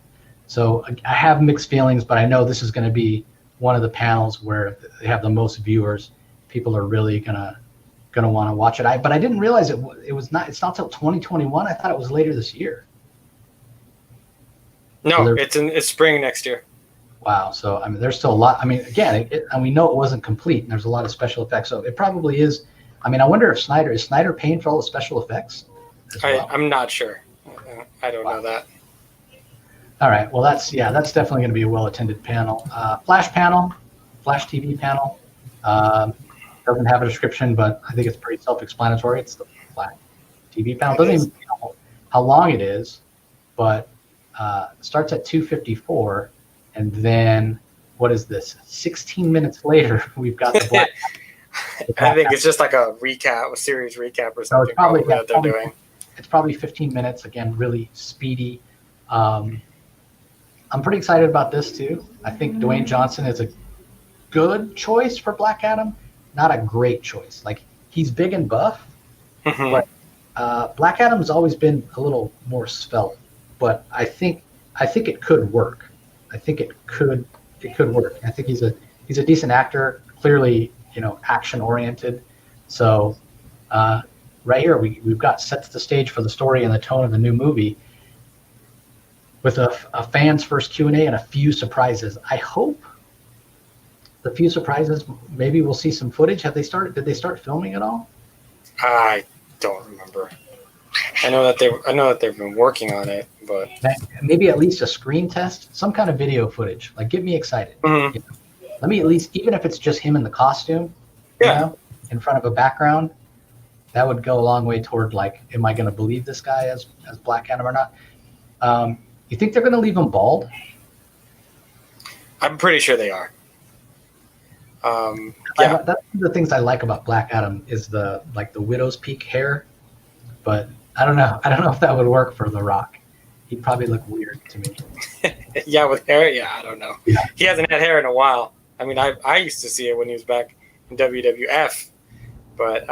So I have mixed feelings, but I know this is going to be one of the panels where they have the most viewers. People are really gonna want to watch it. But I didn't realize it's not till 2021. I thought it was later this year. No, so it's spring next year. Wow. So I mean, there's still a lot. I mean, again, and we know it wasn't complete, and there's a lot of special effects. So it probably is. I mean, I wonder if is Snyder paying for all the special effects? I'm not sure. I don't know that. All right. Well, that's definitely going to be a well-attended panel. Flash TV panel. Doesn't have a description, but I think it's pretty self-explanatory. It's the Flash TV panel. Doesn't even know how long it is, but starts at 2:54, and then what is this? 16 minutes later, we've got the Black. I think it's just like a recap, a series recap or So it's something that they're probably doing. it's probably 15 minutes. Again, really speedy. I'm pretty excited about this too. I think Dwayne Johnson is a good choice for Black Adam, not a great choice. Like he's big and buff, Mhm. but Black Adam's always been a little more svelte. But I think it could work. I think it could work. I think he's a decent actor. Clearly, action oriented. So right here we've got sets the stage for the story and the tone of the new movie with a fan's first Q&A and a few surprises. I hope the few surprises, maybe we'll see some footage. Did they start filming at all? I don't remember. I know that they've been working on it, but Maybe at least a screen test, some kind of video footage. Like get me excited. Mhm. Let me at least, even if it's just him in the costume, Yeah. in front of a background, that would go a long way toward like, am I going to believe this guy as Black Adam or not? You think they're going to leave him bald? I'm pretty sure they are. That's one of the things I like about Black Adam is the widow's peak hair, but I don't know if that would work for The Rock. He'd probably look weird to me. Yeah, with hair. Yeah, I don't know. Yeah. He hasn't had hair in a while. I mean, I used to see it when he was back in WWF, but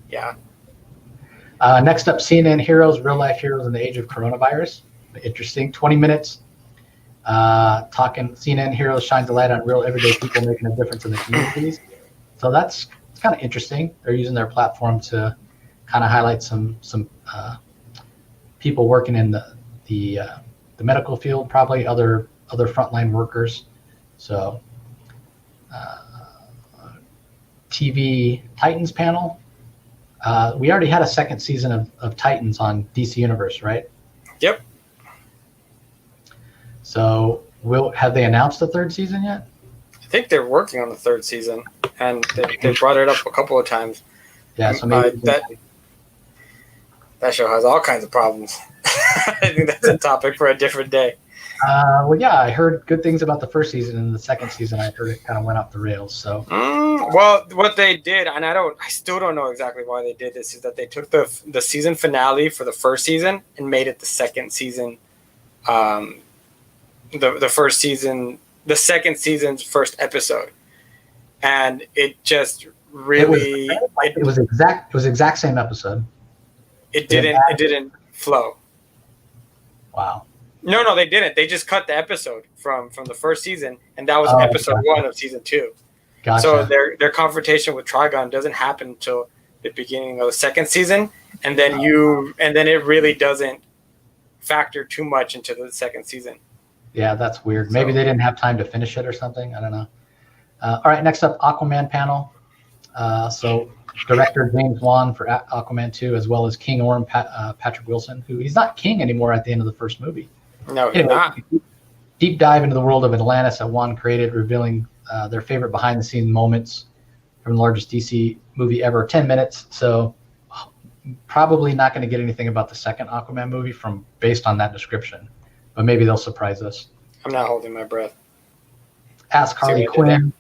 yeah. Next up, CNN heroes, real life heroes in the age of coronavirus. Interesting. 20 minutes. Talking CNN heroes shines a light on real everyday people making a difference in the communities. So it's kind of interesting. They're using their platform to kind of highlight some people working in the medical field, probably other frontline workers. So TV Titans panel. We already had a second season of Titans on DC Universe, right? Yep. So have they announced the third season yet? I think they're working on the third season, and they brought it up a couple of times. Yeah, so maybe that show has all kinds of problems. I think that's a topic for a different day. Well, yeah, I heard good things about the first season, and the second season I heard it kind of went off the rails. So, well, what they did, and I still don't know exactly why they did this, is that they took the season finale for the first season and made it the second season. The first season, the second season's first episode, and it just really it was exact same episode. It didn't flow. Wow. No, they didn't. They just cut the episode from the first season, and that was episode 1 of season 2. Gotcha. So their confrontation with Trigon doesn't happen until the beginning of the second season, and then it really doesn't factor too much into the second season. Yeah, that's weird. Maybe they didn't have time to finish it or something. I don't know. All right, next up, Aquaman panel. So director James Wan for Aquaman 2, as well as King Orm Patrick Wilson, who he's not king anymore at the end of the first movie. No, he's not. Deep dive into the world of Atlantis that Wan created, revealing their favorite behind-the-scenes moments from the largest DC movie ever, 10 minutes. So probably not going to get anything about the second Aquaman movie based on that description. But maybe they'll surprise us. I'm not holding my breath. Ask Harley Quinn.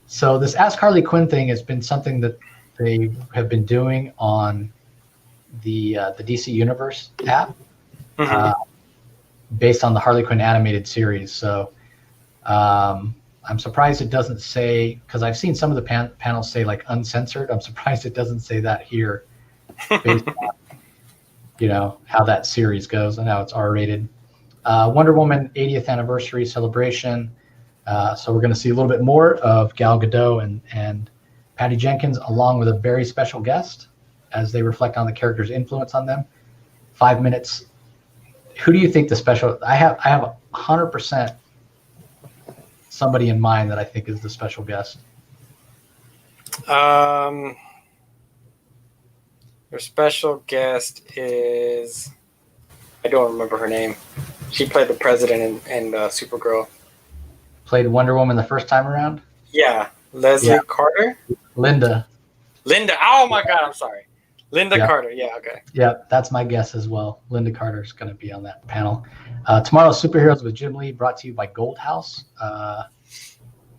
So this Ask Harley Quinn thing has been something that they have been doing on the DC Universe app, based on the Harley Quinn animated series. So I'm surprised it doesn't say, because I've seen some of the panels say like uncensored. I'm surprised it doesn't say that here, based on how that series goes and how it's R-rated. Wonder Woman 80th anniversary celebration. So we're going to see a little bit more of Gal Gadot and Patty Jenkins, along with a very special guest, as they reflect on the character's influence on them. 5 minutes. Who do you think the special? I have 100% somebody in mind that I think is the special guest. Your special guest is, I don't remember her name. She played the president in Supergirl. Played Wonder Woman the first time around? Yeah. Leslie Carter? Linda. Oh my God, I'm sorry. Linda Carter. Yeah, okay. Yeah, that's my guess as well. Linda Carter is going to be on that panel. Tomorrow's Superheroes with Jim Lee, brought to you by Gold House.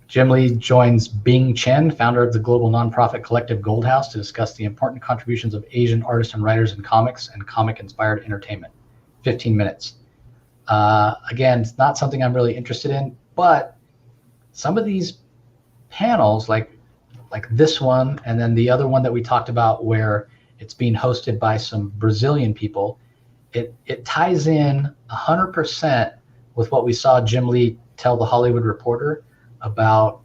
Jim Lee joins Bing Chen, founder of the global nonprofit collective Gold House, to discuss the important contributions of Asian artists and writers in comics and comic-inspired entertainment. 15 minutes. Again, it's not something I'm really interested in, but some of these panels, like this one, and then the other one that we talked about where it's being hosted by some Brazilian people, it ties in 100% with what we saw Jim Lee tell the Hollywood Reporter about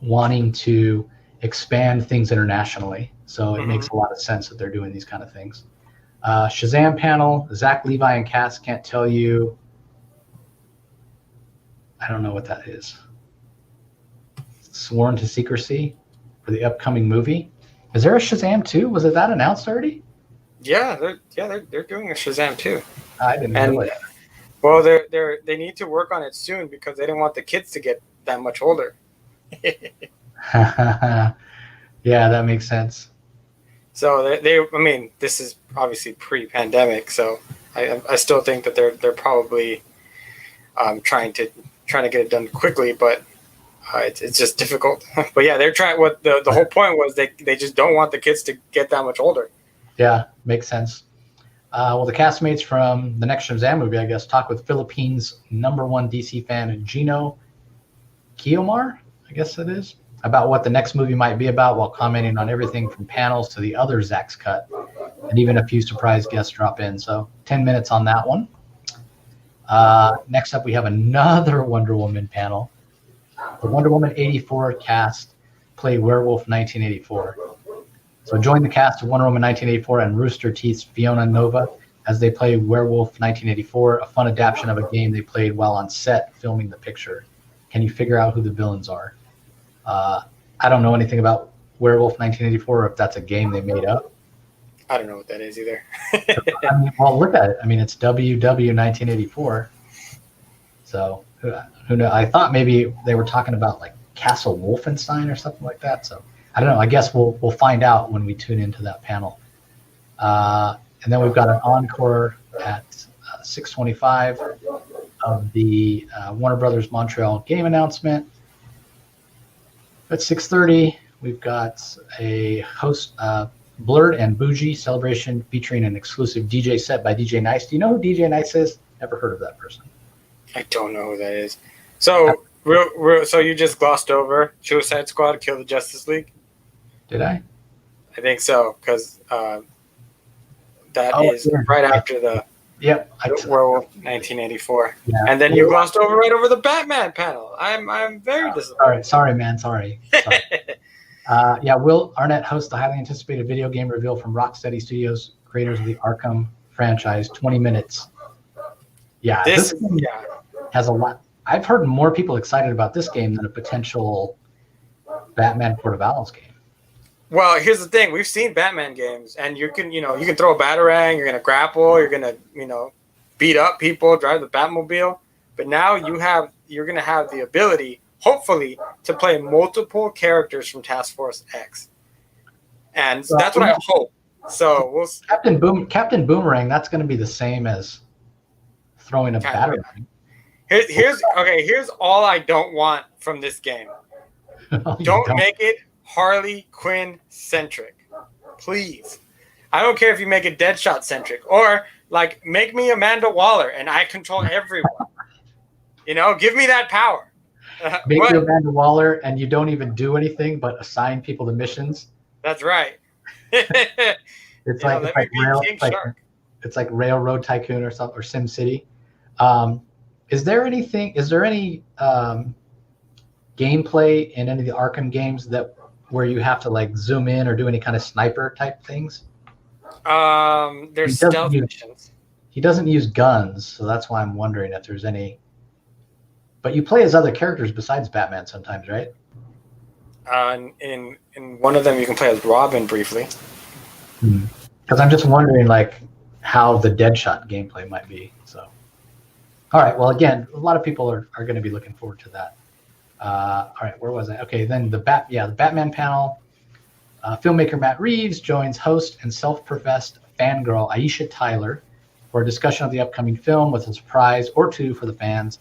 wanting to expand things internationally. So it makes a lot of sense that they're doing these kind of things. Shazam panel, Zach Levi and Cass can't tell you. I don't know what that is. Sworn to secrecy for the upcoming movie. Is there a Shazam 2? Was it that announced already? Yeah, they're doing a Shazam 2. I didn't know it. Well, they need to work on it soon because they didn't want the kids to get that much older. Yeah, that makes sense. So I mean, this is obviously pre-pandemic, so I still think that they're probably trying to get it done quickly, but it's just difficult. But yeah, they're trying. What the whole point was, they just don't want the kids to get that much older. Yeah, makes sense. Well, the castmates from the next Shazam movie, I guess, talk with Philippines' #1 DC fan Gino Guiomar, I guess it is, about what the next movie might be about, while commenting on everything from panels to the other Zach's cut, and even a few surprise guests drop in. So 10 minutes on that one. Next up, we have another Wonder Woman panel. The Wonder Woman 84 cast play Werewolf 1984. So join the cast of Wonder Woman 1984 and Rooster Teeth's Fiona Nova as they play Werewolf 1984, a fun adaptation of a game they played while on set filming the picture. Can you figure out who the villains are? I don't know anything about Werewolf 1984, or if that's a game they made up. I don't know what that is either. I mean, well, look at it. I mean, it's WW 1984. So who knows? I thought maybe they were talking about like Castle Wolfenstein or something like that. So I don't know. I guess we'll find out when we tune into that panel. And then we've got an encore at 6:25 of the Warner Brothers Montreal game announcement. At 6:30, we've got a host, Blurred and Bougie celebration featuring an exclusive DJ set by DJ Nice. Do you know who DJ Nice is? Never heard of that person. I don't know who that is. So, so you just glossed over Suicide Squad, Kill the Justice League? Did I? I think so, because that is right after the Werewolf 1984, and then you glossed right over the Batman panel. I'm very disappointed. Sorry, man. Sorry. Will Arnett hosts the highly anticipated video game reveal from Rocksteady Studios, creators of the Arkham franchise. 20 minutes. Yeah, this has a lot. I've heard more people excited about this game than a potential Batman Court of Owls game. Well, here's the thing: we've seen Batman games, and you can throw a batarang, you're gonna grapple, you're gonna beat up people, drive the Batmobile. But now you're gonna have the ability, hopefully, to play multiple characters from Task Force X, and that's what I hope. So we'll Captain Boomerang. That's gonna be the same as throwing a batarang. Here's all I don't want from this game. Don't make it Harley Quinn centric, please. I don't care if you make it Deadshot centric, or like make me Amanda Waller and I control everyone. Give me that power. Make you Amanda Waller and you don't even do anything but assign people to missions. That's right. It's like Railroad Tycoon or something, or Sim City. Is there any gameplay in any of the Arkham games where you have to like zoom in or do any kind of sniper type things? There's stealth missions. He doesn't use guns, so that's why I'm wondering if there's any. But you play as other characters besides Batman sometimes, right? In one of them, you can play as Robin briefly. Because I'm just wondering like how the Deadshot gameplay might be. So, all right. Well, again, a lot of people are going to be looking forward to that. All right, where was I? Okay, then the Batman panel. Filmmaker Matt Reeves joins host and self-professed fangirl Aisha Tyler for a discussion of the upcoming film with a surprise or two for the fans.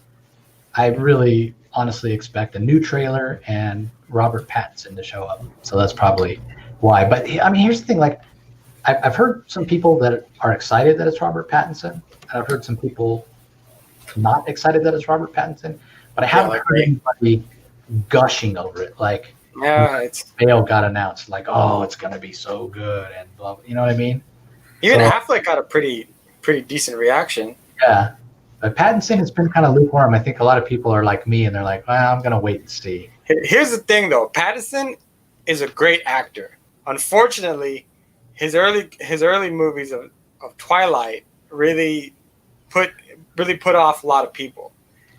I really honestly expect a new trailer and Robert Pattinson to show up. So that's probably why. But I mean, here's the thing: like, I've heard some people that are excited that it's Robert Pattinson, and I've heard some people not excited that it's Robert Pattinson. But I haven't heard anybody gushing over it. Like, Bale got announced, like, oh, it's gonna be so good, and blah. You know what I mean? Even Affleck got a pretty decent reaction. Yeah. But Pattinson has been kind of lukewarm. I think a lot of people are like me, and they're like, well, I'm going to wait and see. Here's the thing, though. Pattinson is a great actor. Unfortunately, his early movies of Twilight really put off a lot of people.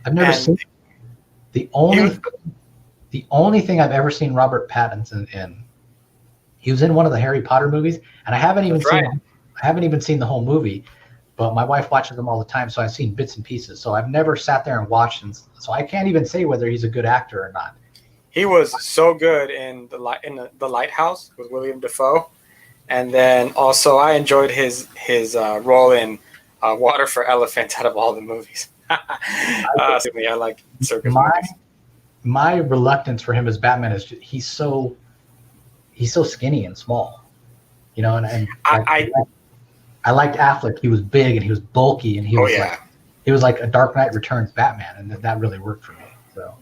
I've never seen the only thing I've ever seen Robert Pattinson in. He was in one of the Harry Potter movies, and I haven't even seen the whole movie. But my wife watches them all the time, so I've seen bits and pieces. So I've never sat there and watched, and so I can't even say whether he's a good actor or not. He was so good in the Lighthouse with William Dafoe, and then also I enjoyed his role in Water for Elephants out of all the movies. I like circus movies. My reluctance for him as Batman is he's so skinny and small, you know, and I liked Affleck. He was big and he was bulky, and he was like a Dark Knight Returns Batman, and that really worked for me. So,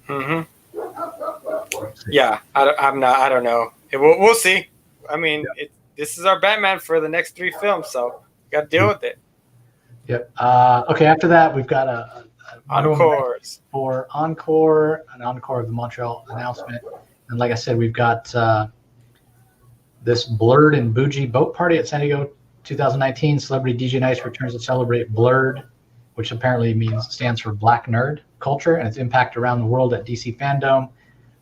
yeah, I don't know. We'll see. I mean, this is our Batman for the next 3 films, so we got to deal with it. Yep. Okay. After that, we've got an encore of the Montreal announcement, and like I said, we've got this Blurred and Bougie boat party at San Diego 2019. Celebrity DJ Nice returns to celebrate Blurred, which apparently stands for Black Nerd culture, and its impact around the world at DC Fandome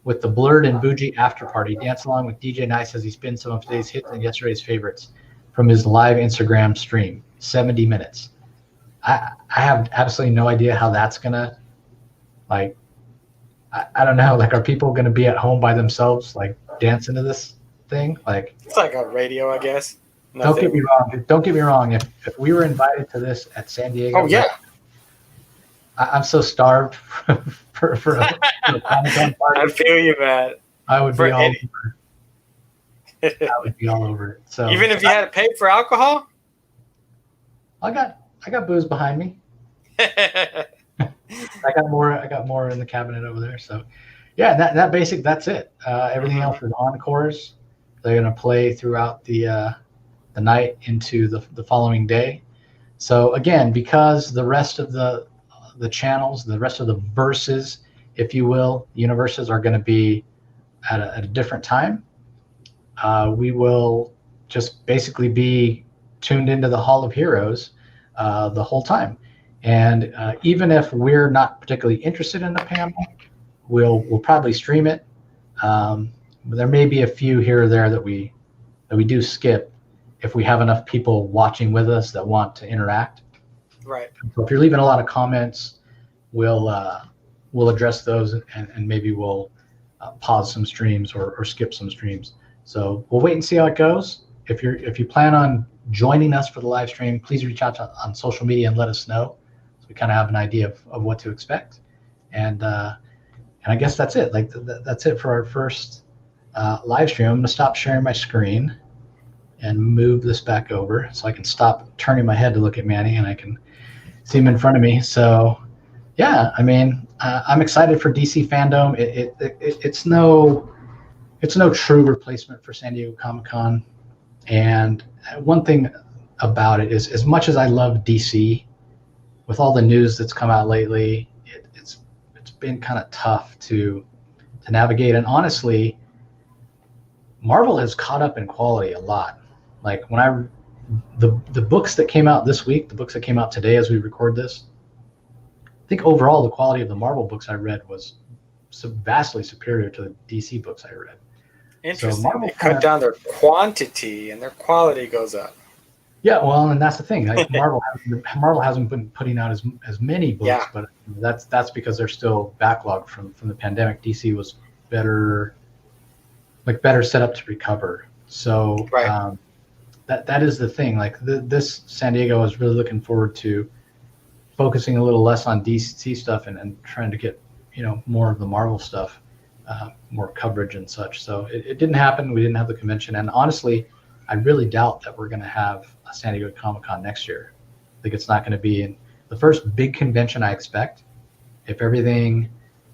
with the Blurred and Bougie after party. Dance along with DJ Nice as he spins some of today's hits and yesterday's favorites from his live Instagram stream. 70 minutes. I have absolutely no idea how that's gonna, like, I don't know. Like, are people gonna be at home by themselves, like, dancing to this thing? Like, it's like a radio, I guess. Don't get me wrong. If we were invited to this at San Diego, I'm so starved for a Comic-Con party. I feel you, man. I would be all over. I would be all over it. So even if you had to pay for alcohol, I got booze behind me. I got more in the cabinet over there. So yeah, that's it. Everything else is encores. They're gonna play throughout the night into the following day. So again, because the rest of the channels, the rest of the verses, if you will, universes are going to be at a different time, we will just basically be tuned into the Hall of Heroes the whole time. And even if we're not particularly interested in the panel, we'll probably stream it. There may be a few here or there that we do skip if we have enough people watching with us that want to interact. Right. So if you're leaving a lot of comments, we'll address those, and maybe we'll pause some streams or skip some streams. So we'll wait and see how it goes. If you plan on joining us for the live stream, please reach out on social media and let us know, so we kind of have an idea of what to expect. And I guess that's it. Like that's it for our first live stream. I'm going to stop sharing my screen and move this back over so I can stop turning my head to look at Manny and I can see him in front of me. So yeah, I mean, I'm excited for DC Fandome. It's no true replacement for San Diego Comic-Con. And one thing about it is, as much as I love DC, with all the news that's come out lately, it's been kind of tough to navigate. And honestly, Marvel has caught up in quality a lot. Like when the books that came out this week, the books that came out today as we record this, I think overall the quality of the Marvel books I read was vastly superior to the DC books I read. Interesting. So they cut down their quantity and their quality goes up. Yeah, well, and that's the thing. Like Marvel hasn't been putting out as many books, but that's because they're still backlogged from the pandemic. DC was better set up to recover. So that is the thing. Like this San Diego is really looking forward to focusing a little less on DC stuff and trying to get, more of the Marvel stuff, more coverage and such. So it didn't happen. We didn't have the convention. And honestly, I really doubt that we're going to have a San Diego Comic-Con next year. I think it's not going to be in the first big convention I expect. If everything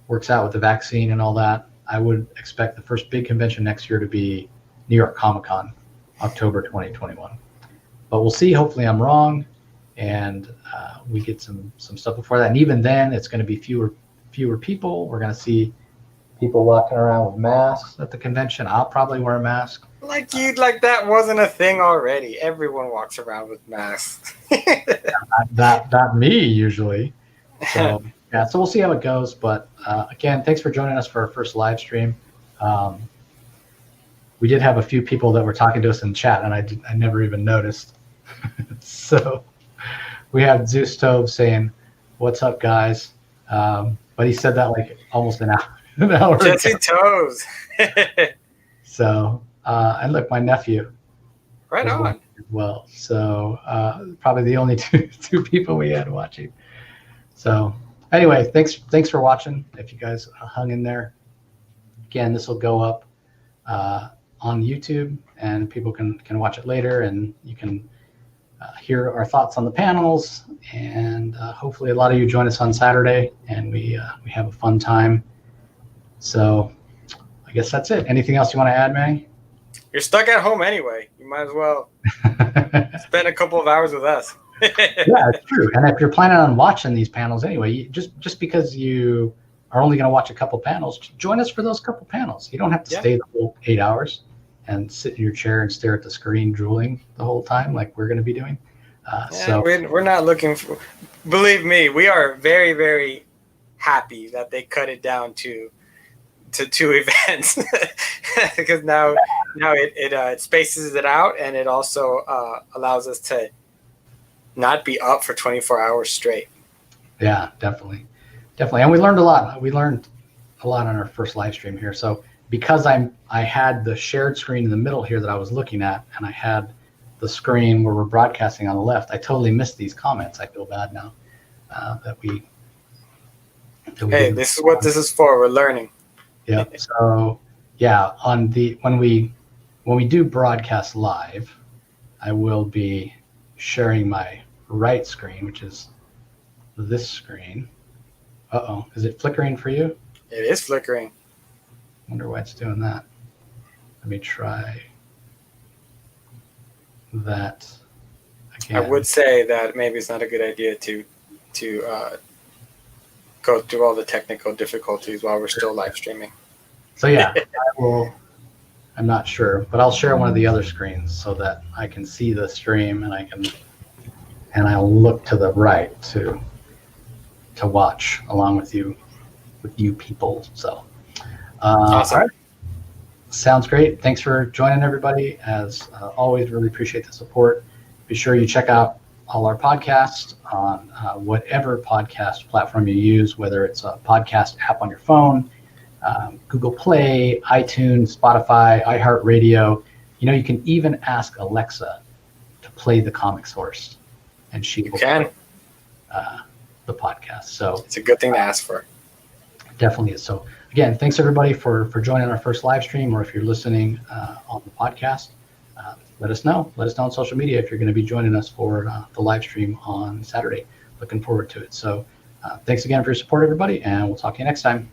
works out with the vaccine and all that, I would expect the first big convention next year to be New York Comic-Con, October 2021. But we'll see. Hopefully I'm wrong, and we get some stuff before that. And even then, it's going to be fewer people. We're going to see people walking around with masks at the convention. I'll probably wear a mask. Like that wasn't a thing already. Everyone walks around with masks. Not me usually. So yeah, so we'll see how it goes. But again, thanks for joining us for our first live stream. We did have a few people that were talking to us in chat, and I never even noticed. So we have Zeus Tove saying, "What's up, guys?" But he said that like almost an hour Jesse ago. Toes. So and look, my nephew. Right on. As well. So probably the only two people we had watching. So anyway, thanks for watching. If you guys hung in there, again, this will go up on YouTube, and people can watch it later, and you can hear our thoughts on the panels, and hopefully a lot of you join us on Saturday, and we have a fun time. So I guess that's it. Anything else you want to add, Manny? You're stuck at home anyway. You might as well spend a couple of hours with us. Yeah, it's true. And if you're planning on watching these panels anyway, just because you are only going to watch a couple panels, join us for those couple panels. You don't have to stay the whole 8 hours and sit in your chair and stare at the screen drooling the whole time like we're going to be doing. So we're not looking for. Believe me, we are very, very happy that they cut it down to 2 events because now it spaces it out, and it also allows us to not be up for 24 hours straight. Yeah, definitely. And we learned a lot. We learned a lot on our first live stream here. So because I had the shared screen in the middle here that I was looking at, and I had the screen where we're broadcasting on the left, I totally missed these comments. I feel bad now that we hey, this is what this is for. We're learning. Yeah. So yeah, when we do broadcast live, I will be sharing my right screen, which is this screen. Is it flickering for you? It is flickering. Wonder why it's doing that. Let me try that again. I would say that maybe it's not a good idea to go through all the technical difficulties while we're still live streaming. So yeah, I'm not sure, but I'll share one of the other screens so that I can see the stream, and I'll look to the right to watch along with you people. So Awesome. All right. Sounds great. Thanks for joining, everybody. As always, really appreciate the support. Be sure you check out all our podcasts on whatever podcast platform you use, whether it's a podcast app on your phone, Google Play, iTunes, Spotify, iHeartRadio. You can even ask Alexa to play the Comic Source, and she will play the podcast. So it's a good thing to ask for. Definitely is. So again, thanks everybody for joining our first live stream, or if you're listening on the podcast, let us know. Let us know on social media if you're going to be joining us for the live stream on Saturday. Looking forward to it. So thanks again for your support, everybody, and we'll talk to you next time.